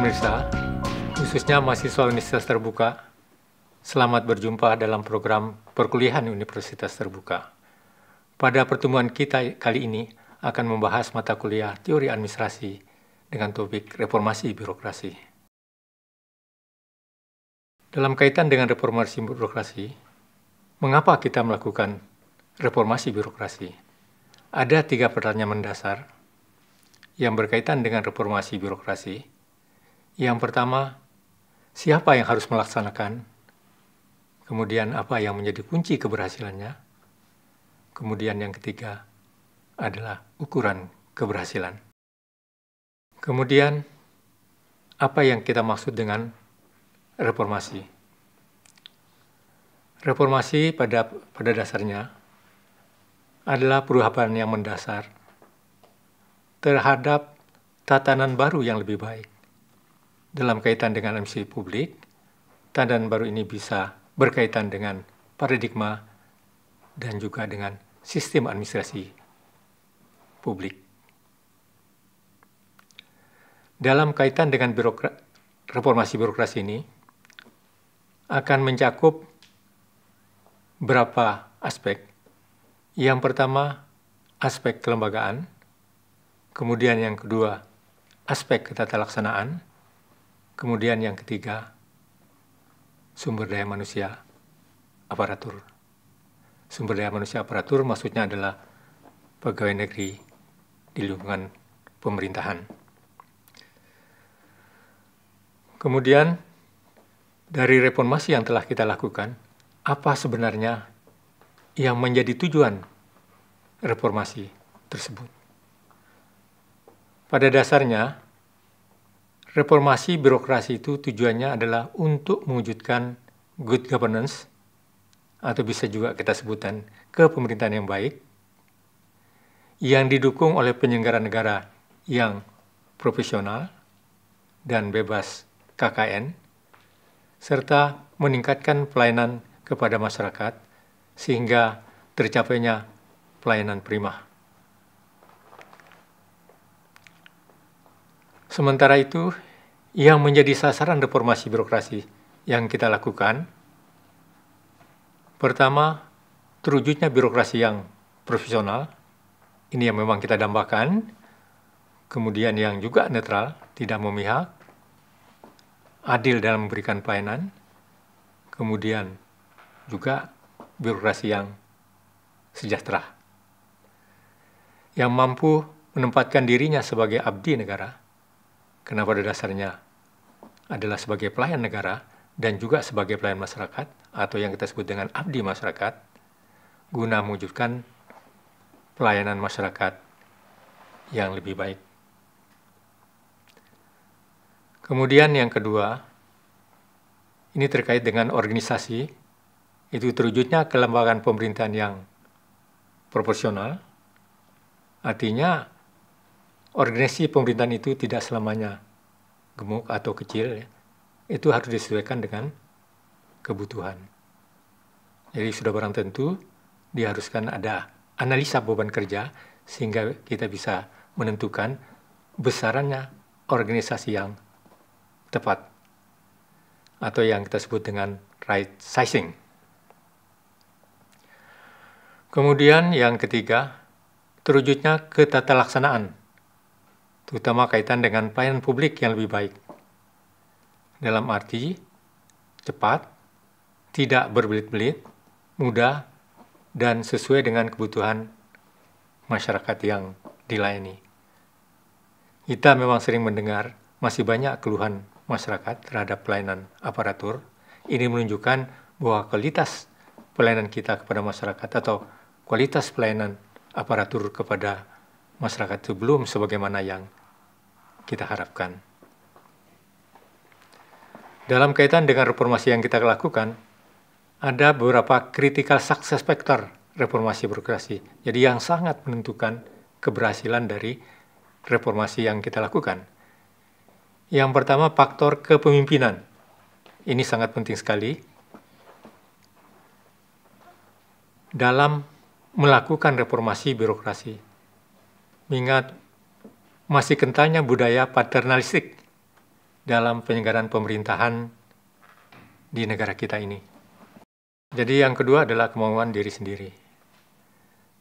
pemirsa, khususnya mahasiswa Universitas Terbuka, selamat berjumpa dalam program perkuliahan Universitas Terbuka. Pada pertemuan kita kali ini akan membahas mata kuliah teori administrasi dengan topik reformasi birokrasi. Dalam kaitan dengan reformasi birokrasi, mengapa kita melakukan reformasi birokrasi? Ada 3 pertanyaan mendasar yang berkaitan dengan reformasi birokrasi. Yang pertama, siapa yang harus melaksanakan? Kemudian apa yang menjadi kunci keberhasilannya? Kemudian yang ketiga adalah ukuran keberhasilan. Kemudian, apa yang kita maksud dengan reformasi? Reformasi pada dasarnya adalah perubahan yang mendasar terhadap tatanan baru yang lebih baik. Dalam kaitan dengan administrasi publik, tatanan baru ini bisa berkaitan dengan paradigma dan juga dengan sistem administrasi publik. Dalam kaitan dengan reformasi birokrasi ini akan mencakup beberapa aspek. Yang pertama, aspek kelembagaan. Kemudian yang kedua, aspek ketata laksanaan. Kemudian yang ketiga, sumber daya manusia aparatur. Sumber daya manusia aparatur maksudnya adalah pegawai negeri di lingkungan pemerintahan. Kemudian, dari reformasi yang telah kita lakukan, apa sebenarnya yang menjadi tujuan reformasi tersebut? Pada dasarnya, reformasi birokrasi itu tujuannya adalah untuk mewujudkan good governance, atau bisa juga kita sebutkan kepemerintahan yang baik, yang didukung oleh penyelenggara negara yang profesional dan bebas KKN, serta meningkatkan pelayanan kepada masyarakat sehingga tercapainya pelayanan prima. Sementara itu, yang menjadi sasaran reformasi birokrasi yang kita lakukan, pertama, terwujudnya birokrasi yang profesional, ini yang memang kita dambakan, kemudian yang juga netral, tidak memihak, adil dalam memberikan pelayanan, kemudian juga birokrasi yang sejahtera, yang mampu menempatkan dirinya sebagai abdi negara, karena pada dasarnya adalah sebagai pelayan negara dan juga sebagai pelayan masyarakat atau yang kita sebut dengan abdi masyarakat guna mewujudkan pelayanan masyarakat yang lebih baik. Kemudian yang kedua, ini terkait dengan organisasi, itu terwujudnya kelembagaan pemerintahan yang proporsional, artinya organisasi pemerintahan itu tidak selamanya gemuk atau kecil, itu harus disesuaikan dengan kebutuhan. Jadi sudah barang tentu diharuskan ada analisa beban kerja sehingga kita bisa menentukan besarannya organisasi yang tepat atau yang kita sebut dengan right sizing. Kemudian yang ketiga, terwujudnya ketata laksanaan, terutama kaitan dengan pelayanan publik yang lebih baik. Dalam arti cepat, tidak berbelit-belit, mudah, dan sesuai dengan kebutuhan masyarakat yang dilayani. Kita memang sering mendengar masih banyak keluhan masyarakat terhadap pelayanan aparatur. Ini menunjukkan bahwa kualitas pelayanan kita kepada masyarakat atau kualitas pelayanan aparatur kepada masyarakat itu belum sebagaimana yang kita harapkan. Dalam kaitan dengan reformasi yang kita lakukan, ada beberapa critical success factor reformasi birokrasi. Jadi yang sangat menentukan keberhasilan dari reformasi yang kita lakukan. Yang pertama, faktor kepemimpinan. Ini sangat penting sekali dalam melakukan reformasi birokrasi. Mengingat masih kentalnya budaya paternalistik dalam penyelenggaraan pemerintahan di negara kita ini. Jadi yang kedua adalah kemauan diri sendiri.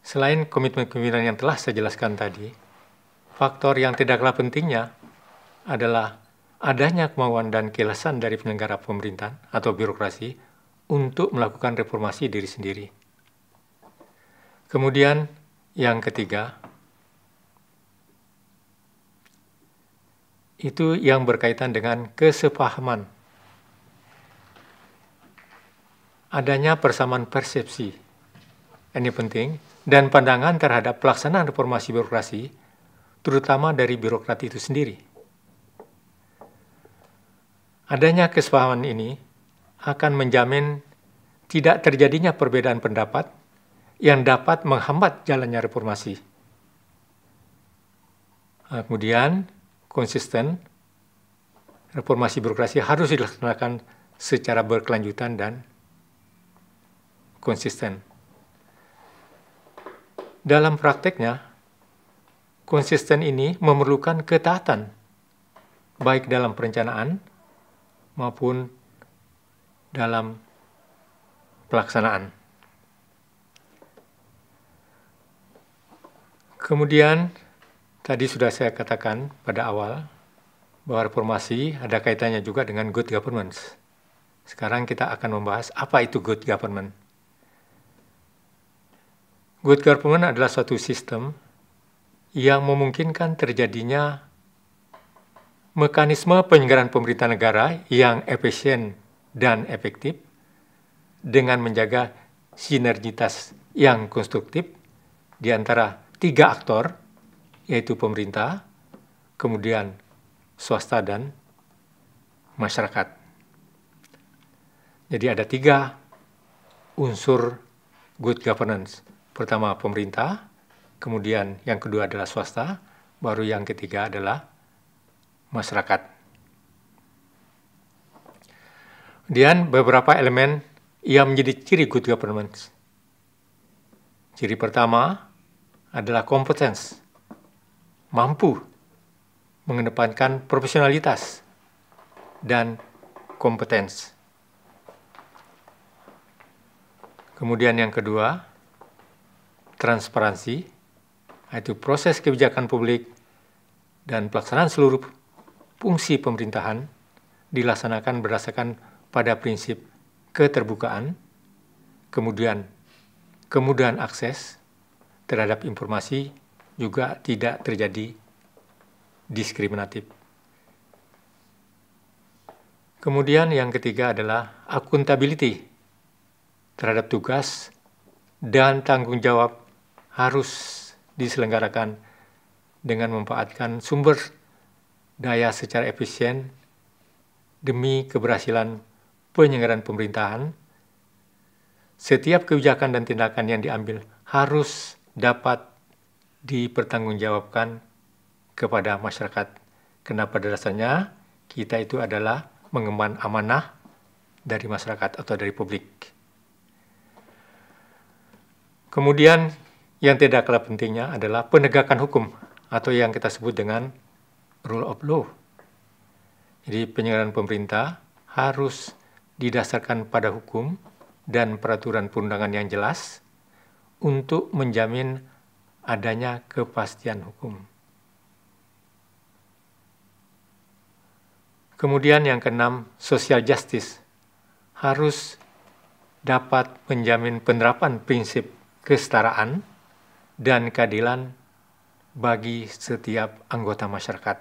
Selain komitmen-komitmen yang telah saya jelaskan tadi, faktor yang tidak kalah pentingnya adalah adanya kemauan dan keikhlasan dari penyelenggara pemerintahan atau birokrasi untuk melakukan reformasi diri sendiri. Kemudian yang ketiga, itu yang berkaitan dengan kesepahaman. Adanya persamaan persepsi, ini penting, dan pandangan terhadap pelaksanaan reformasi birokrasi, terutama dari birokrat itu sendiri. Adanya kesepahaman ini akan menjamin tidak terjadinya perbedaan pendapat yang dapat menghambat jalannya reformasi. Kemudian, konsisten, reformasi birokrasi harus dilaksanakan secara berkelanjutan dan konsisten. Dalam prakteknya, konsisten ini memerlukan ketaatan, baik dalam perencanaan maupun dalam pelaksanaan. Kemudian, tadi sudah saya katakan pada awal bahwa reformasi ada kaitannya juga dengan good governance. Sekarang kita akan membahas apa itu good government. Good government adalah suatu sistem yang memungkinkan terjadinya mekanisme penyelenggaraan pemerintahan negara yang efisien dan efektif dengan menjaga sinergitas yang konstruktif di antara tiga aktor, yaitu pemerintah, kemudian swasta, dan masyarakat. Jadi ada tiga unsur good governance. Pertama pemerintah, kemudian yang kedua adalah swasta, baru yang ketiga adalah masyarakat. Kemudian beberapa elemen yang menjadi ciri good governance. Ciri pertama adalah kompetens, mampu mengedepankan profesionalitas dan kompetens. Kemudian yang kedua, transparansi, yaitu proses kebijakan publik dan pelaksanaan seluruh fungsi pemerintahan dilaksanakan berdasarkan pada prinsip keterbukaan, kemudian kemudahan akses terhadap informasi, juga tidak terjadi diskriminatif. Kemudian yang ketiga adalah akuntability terhadap tugas dan tanggung jawab harus diselenggarakan dengan memanfaatkan sumber daya secara efisien demi keberhasilan penyelenggaraan pemerintahan. Setiap kebijakan dan tindakan yang diambil harus dapat dipertanggungjawabkan kepada masyarakat. Karena pada dasarnya kita itu adalah mengemban amanah dari masyarakat atau dari publik. Kemudian yang tidak kalah pentingnya adalah penegakan hukum atau yang kita sebut dengan rule of law. Jadi penyelenggaraan pemerintah harus didasarkan pada hukum dan peraturan perundangan yang jelas untuk menjamin adanya kepastian hukum. Kemudian yang keenam, social justice harus dapat menjamin penerapan prinsip kesetaraan dan keadilan bagi setiap anggota masyarakat.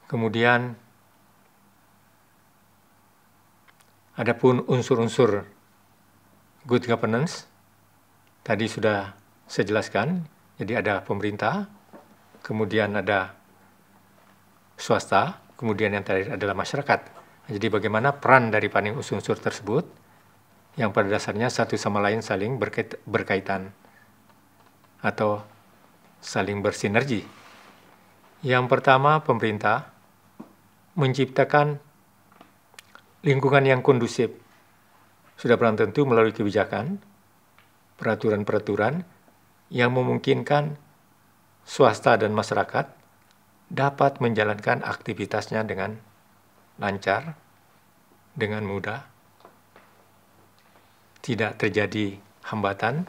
Kemudian, adapun unsur-unsur good governance, tadi sudah saya jelaskan, jadi ada pemerintah, kemudian ada swasta, kemudian yang terakhir adalah masyarakat. Jadi bagaimana peran dari unsur-unsur tersebut, yang pada dasarnya satu sama lain saling berkaitan atau saling bersinergi. Yang pertama, pemerintah menciptakan lingkungan yang kondusif. Sudah belum tentu melalui kebijakan, peraturan-peraturan yang memungkinkan swasta dan masyarakat dapat menjalankan aktivitasnya dengan lancar, dengan mudah, tidak terjadi hambatan.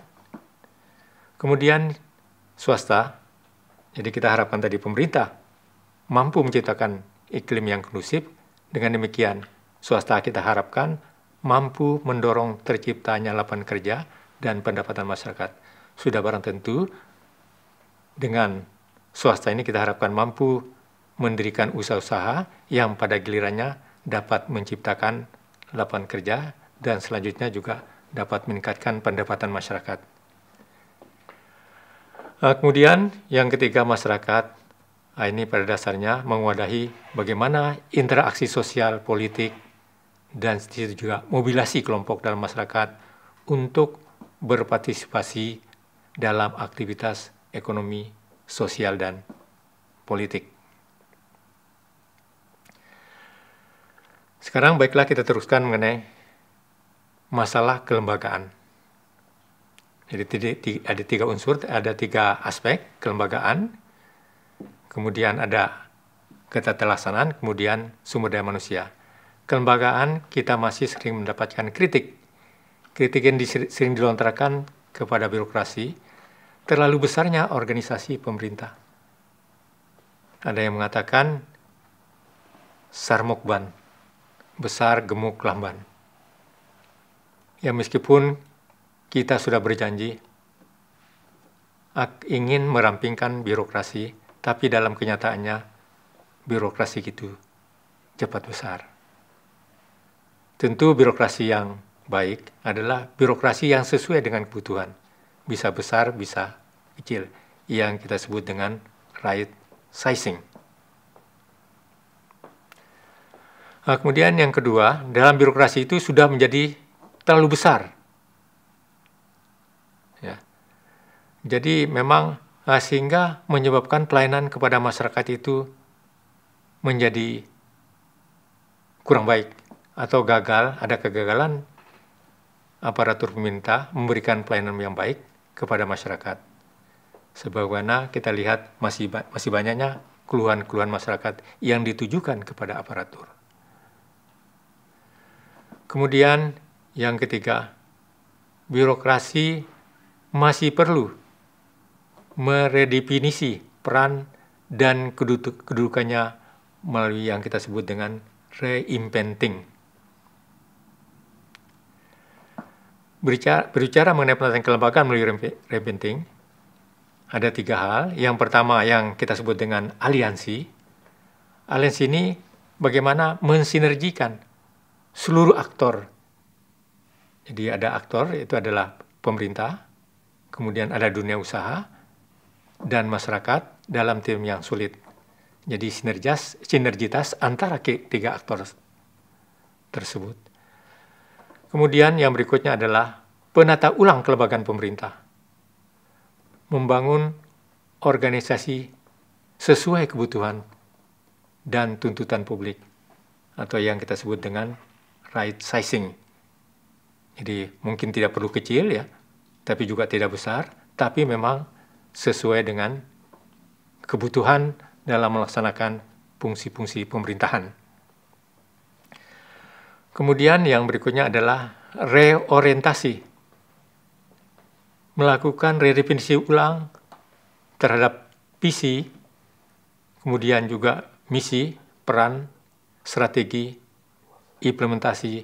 Kemudian swasta, jadi kita harapkan tadi pemerintah mampu menciptakan iklim yang kondusif. Dengan demikian, swasta kita harapkan mampu mendorong terciptanya lapangan kerja dan pendapatan masyarakat. Sudah barang tentu, dengan swasta ini kita harapkan mampu mendirikan usaha-usaha yang pada gilirannya dapat menciptakan lapangan kerja dan selanjutnya juga dapat meningkatkan pendapatan masyarakat. Kemudian yang ketiga, masyarakat ini pada dasarnya mewadahi bagaimana interaksi sosial, politik, dan juga mobilisasi kelompok dalam masyarakat untuk berpartisipasi dalam aktivitas ekonomi, sosial, dan politik. Sekarang baiklah kita teruskan mengenai masalah kelembagaan. Jadi ada 3 unsur, ada 3 aspek kelembagaan, kemudian ada ketatalaksanaan, kemudian sumber daya manusia. Kelembagaan kita masih sering mendapatkan kritik. Kritik yang sering dilontarkan kepada birokrasi, terlalu besarnya organisasi pemerintah. Ada yang mengatakan sarmokban, besar gemuk lamban. Ya meskipun kita sudah berjanji ingin merampingkan birokrasi, tapi dalam kenyataannya birokrasi itu cepat besar. Tentu birokrasi yang baik adalah birokrasi yang sesuai dengan kebutuhan. Bisa besar, bisa kecil. Yang kita sebut dengan right sizing. Kemudian yang kedua, dalam birokrasi itu sudah menjadi terlalu besar. Ya. Jadi memang sehingga menyebabkan pelayanan kepada masyarakat itu menjadi kurang baik atau gagal, ada kegagalan aparatur pemerintah memberikan pelayanan yang baik kepada masyarakat. Sebagaimana kita lihat masih banyaknya keluhan-keluhan masyarakat yang ditujukan kepada aparatur. Kemudian yang ketiga, birokrasi masih perlu meredefinisi peran dan kedudukannya melalui yang kita sebut dengan reimplementing. Berbicara mengenai penataan kelembagaan melalui reimplementing, ada 3 hal. Yang pertama yang kita sebut dengan aliansi. Aliansi ini bagaimana mensinergikan seluruh aktor. Jadi ada aktor, itu adalah pemerintah, kemudian ada dunia usaha, dan masyarakat dalam tim yang sulit. Jadi sinergitas antara 3 aktor tersebut. Kemudian yang berikutnya adalah penata ulang kelembagaan pemerintah. Membangun organisasi sesuai kebutuhan dan tuntutan publik, atau yang kita sebut dengan right sizing. Jadi mungkin tidak perlu kecil ya, tapi juga tidak besar, tapi memang sesuai dengan kebutuhan dalam melaksanakan fungsi-fungsi pemerintahan. Kemudian yang berikutnya adalah reorientasi. Melakukan redefinisi ulang terhadap visi, kemudian juga misi, peran, strategi, implementasi,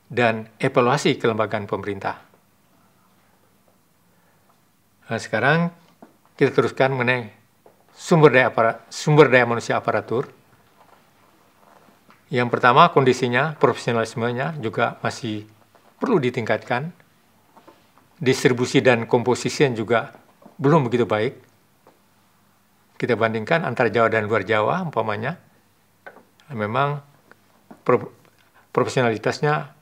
dan evaluasi kelembagaan pemerintah. Nah, sekarang kita teruskan mengenai sumber daya manusia aparatur. Yang pertama, kondisinya, profesionalismenya juga masih perlu ditingkatkan. Distribusi dan komposisinya juga belum begitu baik. Kita bandingkan antara Jawa dan luar Jawa, umpamanya, memang profesionalitasnya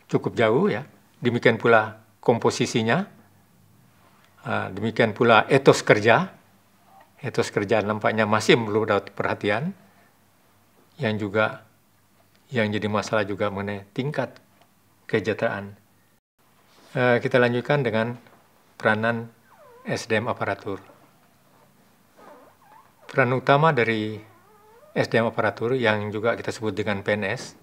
cukup jauh ya. Demikian pula komposisinya, demikian pula etos kerja. Etos kerja nampaknya masih perlu dapat perhatian. Yang jadi masalah juga mengenai tingkat kesejahteraan. Kita lanjutkan dengan peranan SDM aparatur. peran utama dari SDM aparatur yang juga kita sebut dengan PNS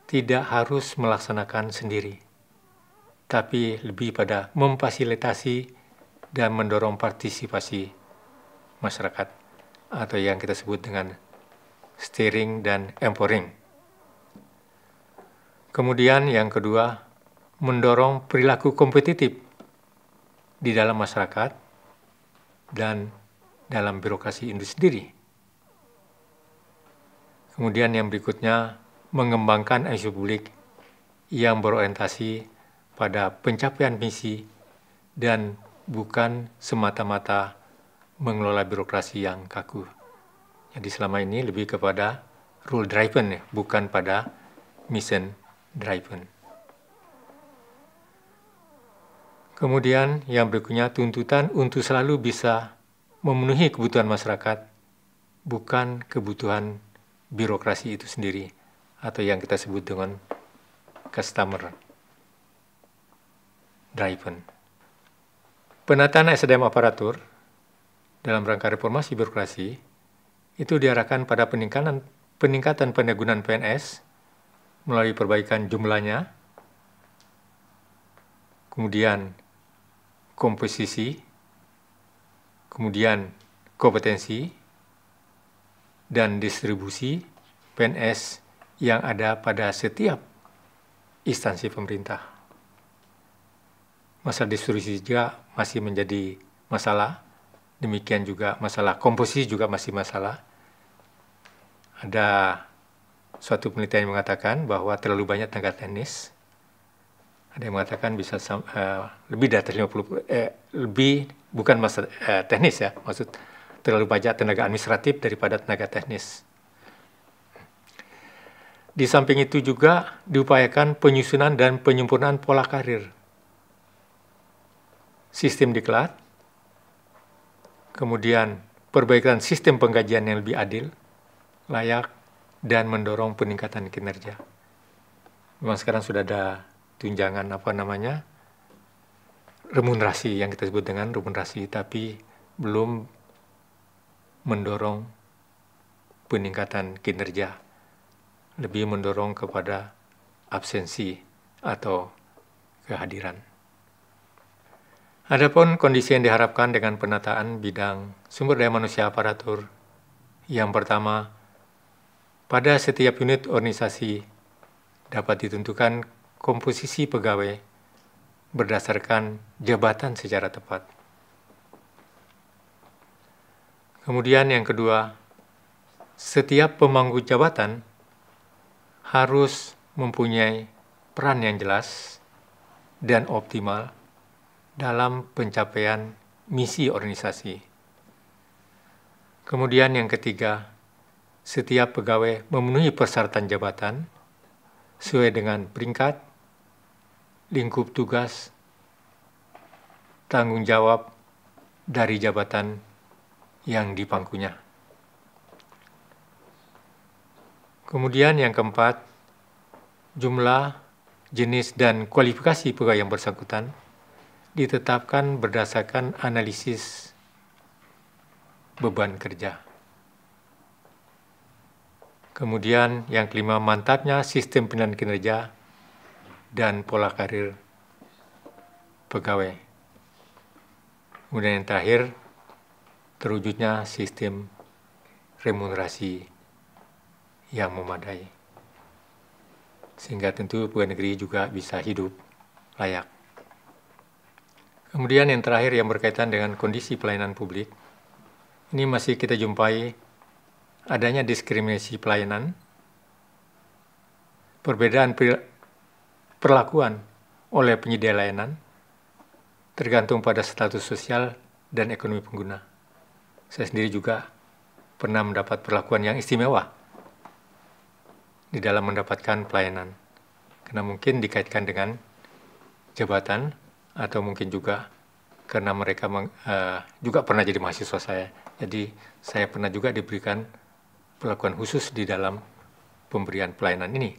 tidak harus melaksanakan sendiri, tapi lebih pada memfasilitasi dan mendorong partisipasi masyarakat atau yang kita sebut dengan steering dan empowering. Kemudian yang kedua, mendorong perilaku kompetitif di dalam masyarakat dan dalam birokrasi itu sendiri. Kemudian yang berikutnya, mengembangkan isu publik yang berorientasi pada pencapaian misi dan bukan semata-mata mengelola birokrasi yang kaku. Jadi selama ini lebih kepada rule driven, bukan pada mission driven. Kemudian yang berikutnya, tuntutan untuk selalu bisa memenuhi kebutuhan masyarakat, bukan kebutuhan birokrasi itu sendiri, atau yang kita sebut dengan customer driven. Penataan SDM aparatur dalam rangka reformasi birokrasi itu diarahkan pada peningkatan pengguna PNS melalui perbaikan jumlahnya, kemudian komposisi, kemudian kompetensi, dan distribusi PNS yang ada pada setiap instansi pemerintah. Masalah distribusi juga masih menjadi masalah, demikian juga masalah komposisi juga masih masalah. Ada suatu penelitian yang mengatakan bahwa terlalu banyak tenaga teknis. Ada yang mengatakan bisa lebih dari 50, bukan masalah teknis ya, maksud terlalu banyak tenaga administratif daripada tenaga teknis. Di samping itu juga diupayakan penyusunan dan penyempurnaan pola karir, sistem diklat, kemudian perbaikan sistem penggajian yang lebih adil, layak, dan mendorong peningkatan kinerja. Memang sekarang sudah ada tunjangan remunerasi yang kita sebut dengan remunerasi, tapi belum mendorong peningkatan kinerja, lebih mendorong kepada absensi atau kehadiran. Adapun kondisi yang diharapkan dengan penataan bidang sumber daya manusia aparatur, yang pertama, pada setiap unit organisasi dapat ditentukan komposisi pegawai berdasarkan jabatan secara tepat. Kemudian yang kedua, setiap pemangku jabatan harus mempunyai peran yang jelas dan optimal dalam pencapaian misi organisasi. Kemudian yang ketiga, setiap pegawai memenuhi persyaratan jabatan sesuai dengan peringkat, lingkup tugas, tanggung jawab dari jabatan yang dipangkunya. Kemudian yang keempat, jumlah, jenis, dan kualifikasi pegawai yang bersangkutan ditetapkan berdasarkan analisis beban kerja. Kemudian yang kelima, mantapnya sistem penilaian kinerja dan pola karir pegawai. Kemudian yang terakhir, terwujudnya sistem remunerasi yang memadai, sehingga tentu pegawai negeri juga bisa hidup layak. Kemudian yang terakhir yang berkaitan dengan kondisi pelayanan publik, ini masih kita jumpai adanya diskriminasi pelayanan, perbedaan perlakuan oleh penyedia layanan, tergantung pada status sosial dan ekonomi pengguna. Saya sendiri juga pernah mendapat perlakuan yang istimewa di dalam mendapatkan pelayanan, karena mungkin dikaitkan dengan jabatan, atau mungkin juga karena mereka juga pernah jadi mahasiswa saya. Jadi saya pernah juga diberikan perlakuan khusus di dalam pemberian pelayanan ini.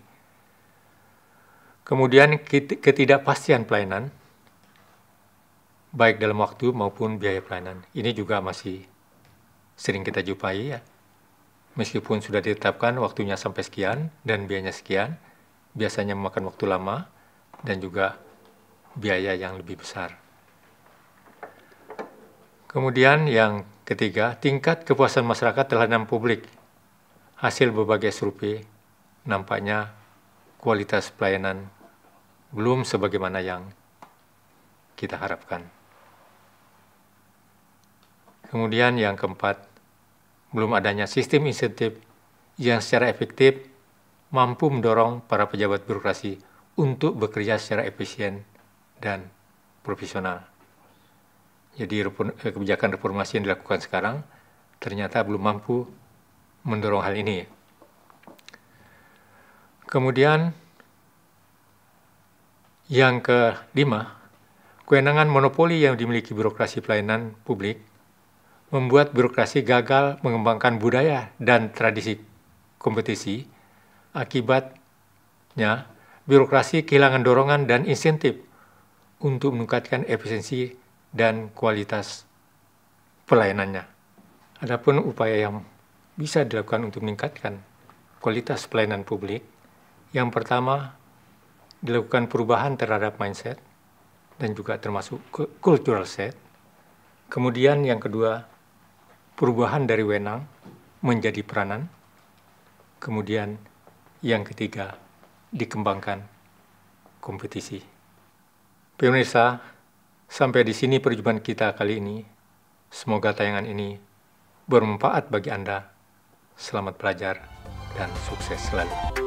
Kemudian ketidakpastian pelayanan, baik dalam waktu maupun biaya pelayanan. Ini juga masih sering kita jumpai ya. Meskipun sudah ditetapkan waktunya sampai sekian dan biayanya sekian, biasanya memakan waktu lama dan juga biaya yang lebih besar. Kemudian yang ketiga, tingkat kepuasan masyarakat terhadap publik. Hasil berbagai survei, nampaknya kualitas pelayanan belum sebagaimana yang kita harapkan. Kemudian yang keempat, belum adanya sistem insentif yang secara efektif mampu mendorong para pejabat birokrasi untuk bekerja secara efisien dan profesional. Jadi kebijakan reformasi yang dilakukan sekarang ternyata belum mampu mendorong hal ini. Kemudian yang kelima, kewenangan monopoli yang dimiliki birokrasi pelayanan publik membuat birokrasi gagal mengembangkan budaya dan tradisi kompetisi. Akibatnya, birokrasi kehilangan dorongan dan insentif untuk meningkatkan efisiensi dan kualitas pelayanannya. Adapun upaya yang bisa dilakukan untuk meningkatkan kualitas pelayanan publik, yang pertama, dilakukan perubahan terhadap mindset dan juga termasuk cultural set. Kemudian yang kedua, perubahan dari wewenang menjadi peranan. Kemudian yang ketiga, dikembangkan kompetisi. Pemirsa, sampai di sini perjumpaan kita kali ini. Semoga tayangan ini bermanfaat bagi Anda. Selamat belajar dan sukses selalu.